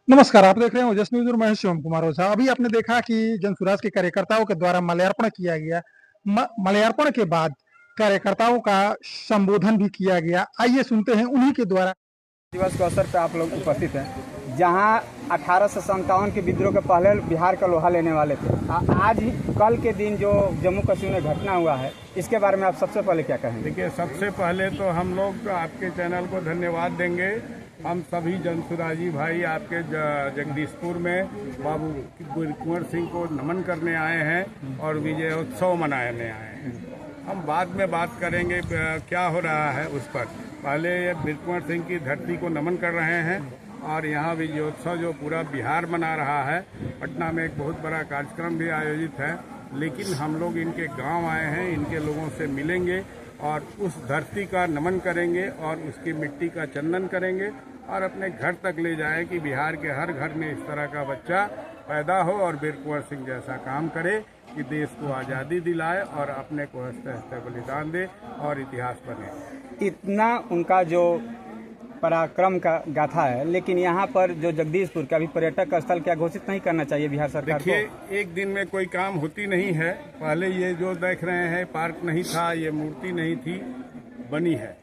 नमस्कार, आप देख रहे हैं ओजस न्यूज और मैं शिवम कुमार ओझा। अभी आपने देखा कि जनसुराज के कार्यकर्ताओं के द्वारा माल्यार्पण किया गया। माल्यार्पण के बाद कार्यकर्ताओं का संबोधन भी किया गया। आइए सुनते हैं उन्हीं के द्वारा। दिवस के अवसर पर आप लोग उपस्थित हैं, जहां 1857 के विद्रोह के पहले बिहार का लोहा लेने वाले थे। आज ही कल के दिन जो जम्मू कश्मीर में घटना हुआ है, इसके बारे में आप सबसे पहले क्या कहेंगे? देखिए, सबसे पहले तो हम लोग आपके चैनल को धन्यवाद देंगे। हम सभी जनसुराजी भाई आपके जगदीशपुर में बाबू कुंवर सिंह को नमन करने आए हैं और विजयोत्सव मनाने आए हैं। हम बाद में बात करेंगे क्या हो रहा है उस पर। पहले ये वीर कुंवर सिंह की धरती को नमन कर रहे हैं और यहाँ विजयोत्सव जो पूरा बिहार मना रहा है। पटना में एक बहुत बड़ा कार्यक्रम भी आयोजित है, लेकिन हम लोग इनके गांव आए हैं, इनके लोगों से मिलेंगे और उस धरती का नमन करेंगे और उसकी मिट्टी का चंदन करेंगे और अपने घर तक ले जाए कि बिहार के हर घर में इस तरह का बच्चा पैदा हो और वीर कुंवर सिंह जैसा काम करे कि देश को आज़ादी दिलाए और अपने को हंसते हंसते बलिदान दे और इतिहास बने। इतना उनका जो पराक्रम का गाथा है, लेकिन यहाँ पर जो जगदीशपुर का भी पर्यटक स्थल क्या घोषित नहीं करना चाहिए बिहार सरकार को? देखिए, एक दिन में कोई काम होती नहीं है। पहले ये जो देख रहे हैं, पार्क नहीं था, ये मूर्ति नहीं थी, बनी है।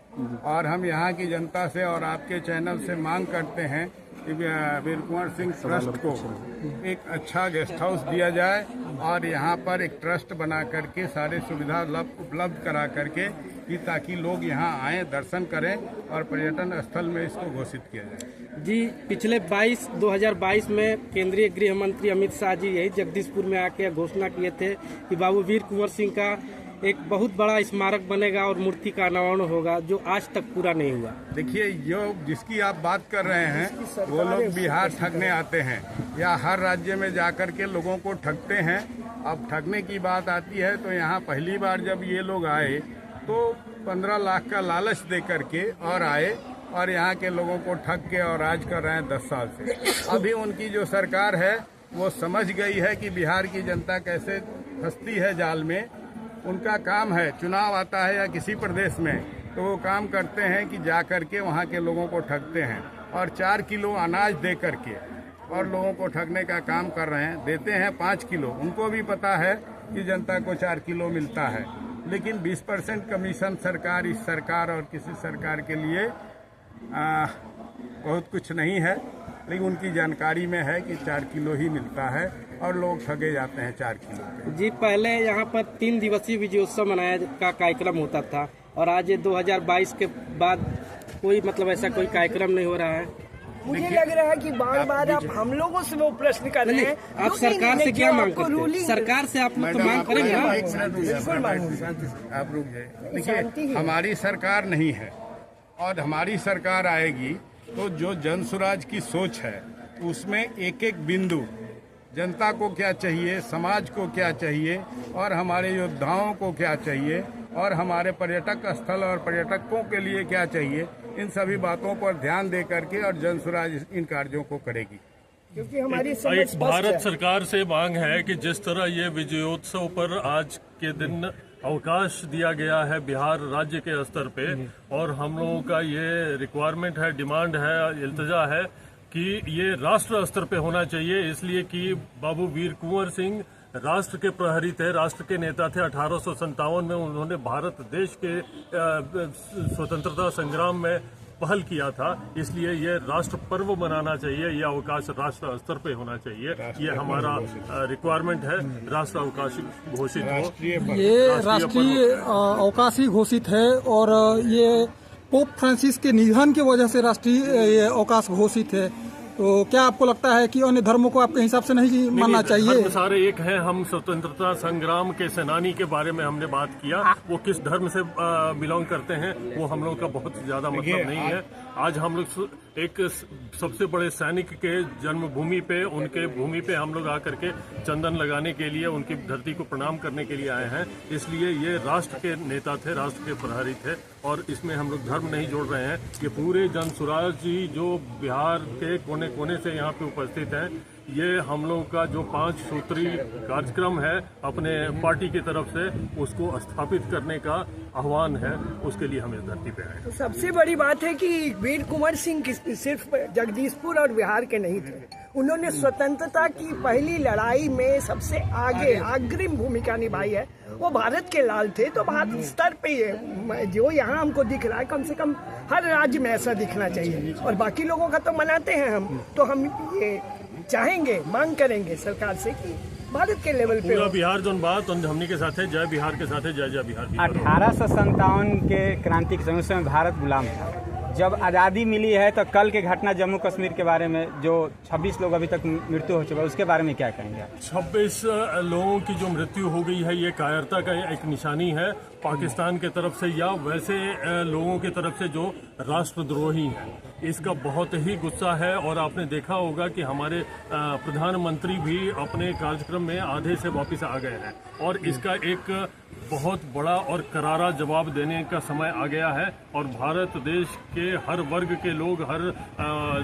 और हम यहाँ की जनता से और आपके चैनल से मांग करते हैं कि वीर कुंवर सिंह ट्रस्ट को एक अच्छा गेस्ट हाउस दिया जाए और यहाँ पर एक ट्रस्ट बना करके सारे सुविधा उपलब्ध करा करके कि ताकि लोग यहाँ आएँ, दर्शन करें और पर्यटन स्थल में इसको घोषित किया जाए। जी, पिछले 2022 में केंद्रीय गृह मंत्री अमित शाह जी यही जगदीशपुर में आके घोषणा किए थे कि बाबू वीर कुंवर सिंह का एक बहुत बड़ा स्मारक बनेगा और मूर्ति का अनावरण होगा, जो आज तक पूरा नहीं हुआ। देखिए, जो जिसकी आप बात कर रहे हैं वो लोग बिहार ठगने आते हैं या हर राज्य में जाकर के लोगों को ठगते हैं। अब ठगने की बात आती है तो यहाँ पहली बार जब ये लोग आए तो 15 लाख का लालच दे करके और आए और यहाँ के लोगों को ठग के और राज कर रहे हैं 10 साल से। अभी उनकी जो सरकार है वो समझ गई है कि बिहार की जनता कैसे फंसती है जाल में। उनका काम है, चुनाव आता है या किसी प्रदेश में तो वो काम करते हैं कि जा करके वहाँ के लोगों को ठगते हैं और 4 किलो अनाज दे करके और लोगों को ठगने का काम कर रहे हैं। देते हैं 5 किलो, उनको भी पता है कि जनता को 4 किलो मिलता है, लेकिन 20% कमीशन सरकार, इस सरकार और किसी सरकार के लिए बहुत कुछ नहीं है, लेकिन उनकी जानकारी में है कि 4 किलो ही मिलता है और लोग ठगे जाते हैं 4 किलो। जी, पहले यहाँ पर 3 दिवसीय विजयोत्सव मनाया का कार्यक्रम होता था और आज 2022 के बाद कोई ऐसा कोई कार्यक्रम नहीं हो रहा है। मुझे लग रहा है कि बार बार आप हम लोगों से वो प्रश्न कर रहे हैं। आप सरकार से क्या मांग करते हैं? सरकार से आप लोग तो मांग करेंगे ना? आप रुक जाए। देखिए, हमारी सरकार नहीं है और हमारी सरकार आएगी तो जो जनसुराज की सोच है उसमें एक एक बिंदु जनता को क्या चाहिए, समाज को क्या चाहिए और हमारे योद्धाओं को क्या चाहिए और हमारे पर्यटक स्थल और पर्यटकों के लिए क्या चाहिए, इन सभी बातों पर ध्यान दे करके और जनसुराज इन कार्यों को करेगी। क्योंकि हमारी एक भारत सरकार से मांग है कि जिस तरह ये विजयोत्सव पर आज के दिन अवकाश दिया गया है बिहार राज्य के स्तर पे, और हम लोगों का ये रिक्वायरमेंट है, डिमांड है, इल्तिजा है कि ये राष्ट्र स्तर पे होना चाहिए, इसलिए कि बाबू वीर कुंवर सिंह राष्ट्र के प्रहरी थे, राष्ट्र के नेता थे। 1857 में उन्होंने भारत देश के स्वतंत्रता संग्राम में पहल किया था, इसलिए ये राष्ट्र पर्व मनाना चाहिए। ये अवकाश राष्ट्र स्तर पे होना चाहिए, ये हमारा रिक्वायरमेंट है। राष्ट्र अवकाश घोषित हो, ये राष्ट्रीय अवकाश ही घोषित है और ये पोप फ्रांसिस के निधन की वजह से राष्ट्रीय अवकाश घोषित है। तो क्या आपको लगता है कि अन्य धर्मों को आपके हिसाब से नहीं मानना चाहिए? धर्म सारे एक हैं। हम स्वतंत्रता संग्राम के सेनानी के बारे में हमने बात किया, वो किस धर्म से बिलोंग करते हैं वो हम लोग का बहुत ज्यादा मतलब नहीं है। आज हम लोग एक सबसे बड़े सैनिक के जन्मभूमि पे, उनके भूमि पे हम लोग आकर के चंदन लगाने के लिए, उनकी धरती को प्रणाम करने के लिए आए हैं। इसलिए ये राष्ट्र के नेता थे, राष्ट्र के प्रहरी थे और इसमें हम लोग धर्म नहीं जोड़ रहे हैं। ये पूरे जनसुराज जी जो बिहार के कोने कोने से यहाँ पे उपस्थित हैं, ये हम लोग का जो 5 सूत्रीय कार्यक्रम है अपने पार्टी की तरफ से, उसको स्थापित करने का आह्वान है। उसके लिए हम इस धरती पे आए। तो सबसे बड़ी बात है कि वीर कुंवर सिंह सिर्फ जगदीशपुर और बिहार के नहीं थे, उन्होंने स्वतंत्रता की पहली लड़ाई में सबसे आगे अग्रिम भूमिका निभाई है। वो भारत के लाल थे, तो भारत स्तर पे ये जो यहाँ हमको दिख रहा है, कम से कम हर राज्य में ऐसा दिखना चाहिए। और बाकी लोगों का तो मनाते हैं हम, तो हम ये चाहेंगे, मांग करेंगे सरकार से कि भारत के लेवल पे पूरा बिहार जोन बात हमनी के साथ है, जय बिहार के साथ है, जय जय बिहार की। 1857 के क्रांति के समय में भारत गुलाम था। जब आज़ादी मिली है तो कल के घटना जम्मू कश्मीर के बारे में जो 26 लोग अभी तक मृत्यु हो चुका है, उसके बारे में क्या कहेंगे आप? 26 लोगों की जो मृत्यु हो गई है, ये कायरता का एक निशानी है पाकिस्तान के तरफ से या वैसे लोगों की तरफ से जो राष्ट्रद्रोही हैं। इसका बहुत ही गुस्सा है और आपने देखा होगा कि हमारे प्रधानमंत्री भी अपने कार्यक्रम में आधे से वापस आ गए हैं और इसका एक बहुत बड़ा और करारा जवाब देने का समय आ गया है। और भारत देश के हर वर्ग के लोग, हर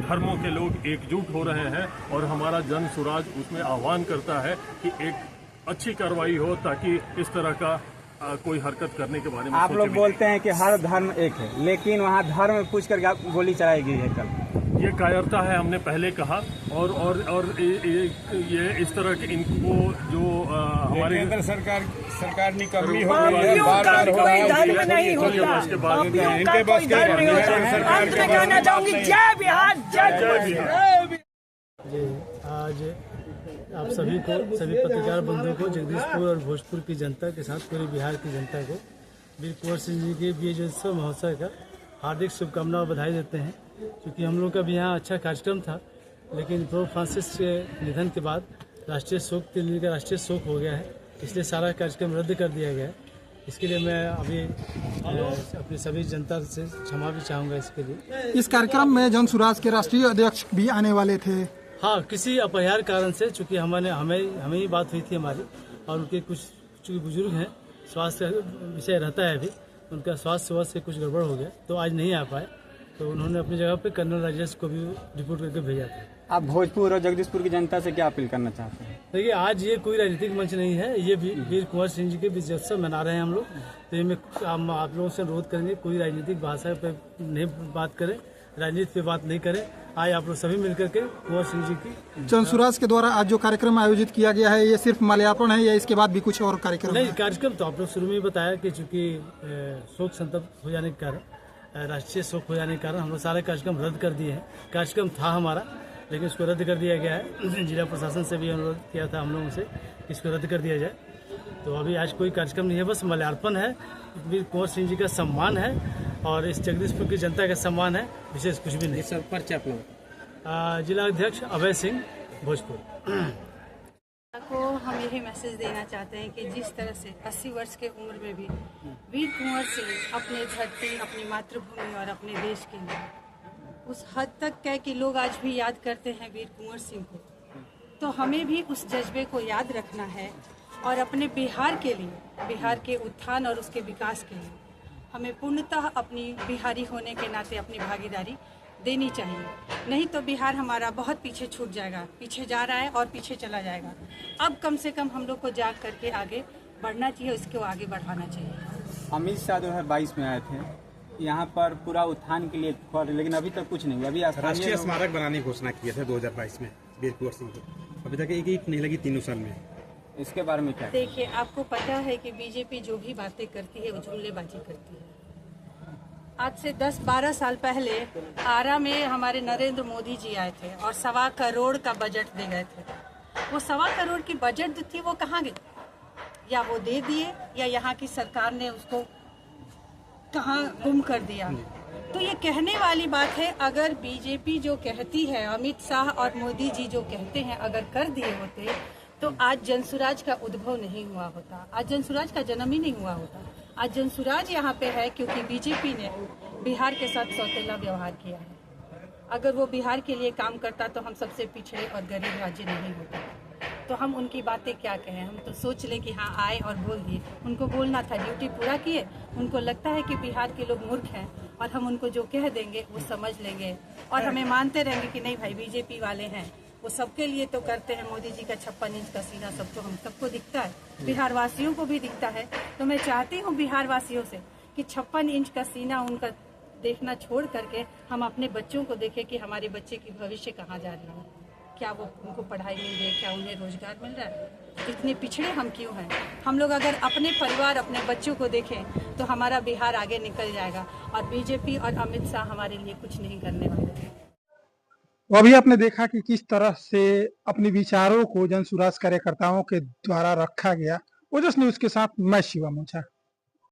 धर्मों के लोग एकजुट हो रहे हैं और हमारा जन सुराज उसमें आह्वान करता है कि एक अच्छी कार्रवाई हो ताकि इस तरह का कोई हरकत करने के बारे में आप लोग बोलते हैं कि हर धर्म एक है, लेकिन वहाँ धर्म पूछ कर गोली चलाई गई है कल। ये कायरता है, हमने पहले कहा। और ये इस तरह के इनको जो हमारे केंद्र सरकार निकम्मी हो पापियों गई है, का कोई धर्म नहीं होता, उसके बाद पापियों का कोई धर्म नहीं होता। अंत में कहना चाहूंगी जय बिहार, जय बिहार। जी, आज आप सभी को, सभी पत्रकार बंधुओं को, जगदीशपुर और भोजपुर की जनता के साथ पूरे बिहार की जनता को वीर कुंवर सिंह जी के विजयोत्सव महोत्सव का हार्दिक शुभकामनाएं और बधाई देते हैं। क्योंकि हम लोग का भी यहाँ अच्छा कार्यक्रम था, लेकिन पोप फ्रांसिस के निधन के बाद राष्ट्रीय शोक 3 दिन का राष्ट्रीय शोक हो गया है, इसलिए सारा कार्यक्रम रद्द कर दिया गया है। इसके लिए मैं अभी अपनी सभी जनता से क्षमा भी चाहूँगा इसके लिए। इस कार्यक्रम में जन सुराज के राष्ट्रीय अध्यक्ष भी आने वाले थे। हाँ, किसी अपरिहार्य कारण से, चूँकि हमें ही बात हुई थी हमारी, और उनके कुछ चूँकि बुजुर्ग हैं, स्वास्थ्य का विषय रहता है अभी, उनका स्वास्थ्य से कुछ गड़बड़ हो गया तो आज नहीं आ पाए। तो उन्होंने अपनी जगह पे कर्नल राजेश को भी रिपोर्ट करके भेजा था। आप भोजपुर और जगदीशपुर की जनता से क्या अपील करना चाहते हैं? देखिए, आज ये कोई राजनीतिक मंच नहीं है, ये वीर कुंवर सिंह जी के विजयोत्सव मना रहे हैं हम लोग। तो ये हम आप लोगों से अनुरोध करेंगे, कोई राजनीतिक भाषा पे नहीं बात करें, राजनीति पे बात नहीं करें। आज आप लोग सभी मिलकर के कुंवर सिंह जी की जन सुराज के द्वारा आज जो कार्यक्रम आयोजित किया गया है, ये सिर्फ माल्यार्पण है या इसके बाद भी कुछ और कार्यक्रम नहीं, है? कार्यक्रम तो आप लोग शुरू में ही बताया कि चूंकि शोक संतप्त हो जाने के कारण, राष्ट्रीय शोक हो जाने के कारण हम लोग सारे कार्यक्रम रद्द कर दिए हैं। कार्यक्रम था हमारा, लेकिन इसको रद्द कर दिया गया है। जिला प्रशासन से भी अनुरोध किया था हम लोगों से, इसको रद्द कर दिया जाए। तो अभी आज कोई कार्यक्रम नहीं है, बस माल्यार्पण है, वीर कुंवर सिंह जी का सम्मान है और इस जगदीशपुर की जनता का सम्मान है, विशेष कुछ भी नहीं। सब पर चैपल जिला अध्यक्ष अभय सिंह, भोजपुर। को हम यही मैसेज देना चाहते हैं कि जिस तरह से 80 वर्ष के उम्र में भी वीर कुंवर सिंह अपने धरती, अपनी मातृभूमि और अपने देश के लिए उस हद तक है कि लोग आज भी याद करते हैं वीर कुंवर सिंह को, तो हमें भी उस जज्बे को याद रखना है और अपने बिहार के लिए, बिहार के उत्थान और उसके विकास के लिए हमें पूर्णतः अपनी बिहारी होने के नाते अपनी भागीदारी देनी चाहिए। नहीं तो बिहार हमारा बहुत पीछे छूट जाएगा, पीछे जा रहा है और पीछे चला जाएगा। अब कम से कम हम लोग को जाग करके आगे बढ़ना चाहिए, इसको आगे बढ़ाना चाहिए। अमित शाह 2022 में आए थे यहाँ पर पूरा उत्थान के लिए, लेकिन अभी तक कुछ नहीं। अभी राष्ट्रीय स्मारक बनाने की घोषणा की थे 2022 में वीर कुंवर सिंह को, अभी तक एक ईंट नहीं लगी 3 साल में। इसके बारे में क्या? देखिए, आपको पता है कि बीजेपी जो भी बातें करती है वो जुमलेबाजी करती है। आज से 10-12 साल पहले आरा में हमारे नरेंद्र मोदी जी आए थे और 1.25 करोड़ का बजट दे गए थे। वो 1.25 करोड़ की बजट जो थी वो कहाँ गई? या वो दे दिए या यहाँ की सरकार ने उसको कहाँ गुम कर दिया। तो ये कहने वाली बात है, अगर बीजेपी जो कहती है, अमित शाह और मोदी जी जो कहते हैं, अगर कर दिए होते तो आज जनसुराज का उद्भव नहीं हुआ होता, आज जनसुराज का जन्म ही नहीं हुआ होता। आज जनसुराज यहाँ पे है क्योंकि बीजेपी ने बिहार के साथ सौतेला व्यवहार किया है। अगर वो बिहार के लिए काम करता तो हम सबसे पिछड़े और गरीब राज्य नहीं होता। तो हम उनकी बातें क्या कहें, हम तो सोच लें कि हाँ आए और बोल दिए। उनको बोलना था, ड्यूटी पूरा किए। उनको लगता है कि बिहार के लोग मूर्ख हैं और हम उनको जो कह देंगे वो समझ लेंगे और हमें मानते रहेंगे कि नहीं भाई बीजेपी वाले हैं, वो सबके लिए तो करते हैं। मोदी जी का 56 इंच का सीना सबको, हम सबको दिखता है, बिहार वासियों को भी दिखता है। तो मैं चाहती हूँ बिहार वासियों से कि 56 इंच का सीना उनका देखना छोड़ करके हम अपने बच्चों को देखें कि हमारे बच्चे की भविष्य कहाँ जा रही है, क्या वो उनको पढ़ाई मिल रही है, क्या उन्हें रोजगार मिल रहा है, इतने पिछड़े हम क्यों हैं। हम लोग अगर अपने परिवार अपने बच्चों को देखें तो हमारा बिहार आगे निकल जाएगा और बीजेपी और अमित शाह हमारे लिए कुछ नहीं करने वाले हैं। तो अभी आपने देखा कि किस तरह से अपने विचारों को जन सुराज कार्यकर्ताओं के द्वारा रखा गया। ओजस न्यूज के साथ मैं शिवा मुंचा।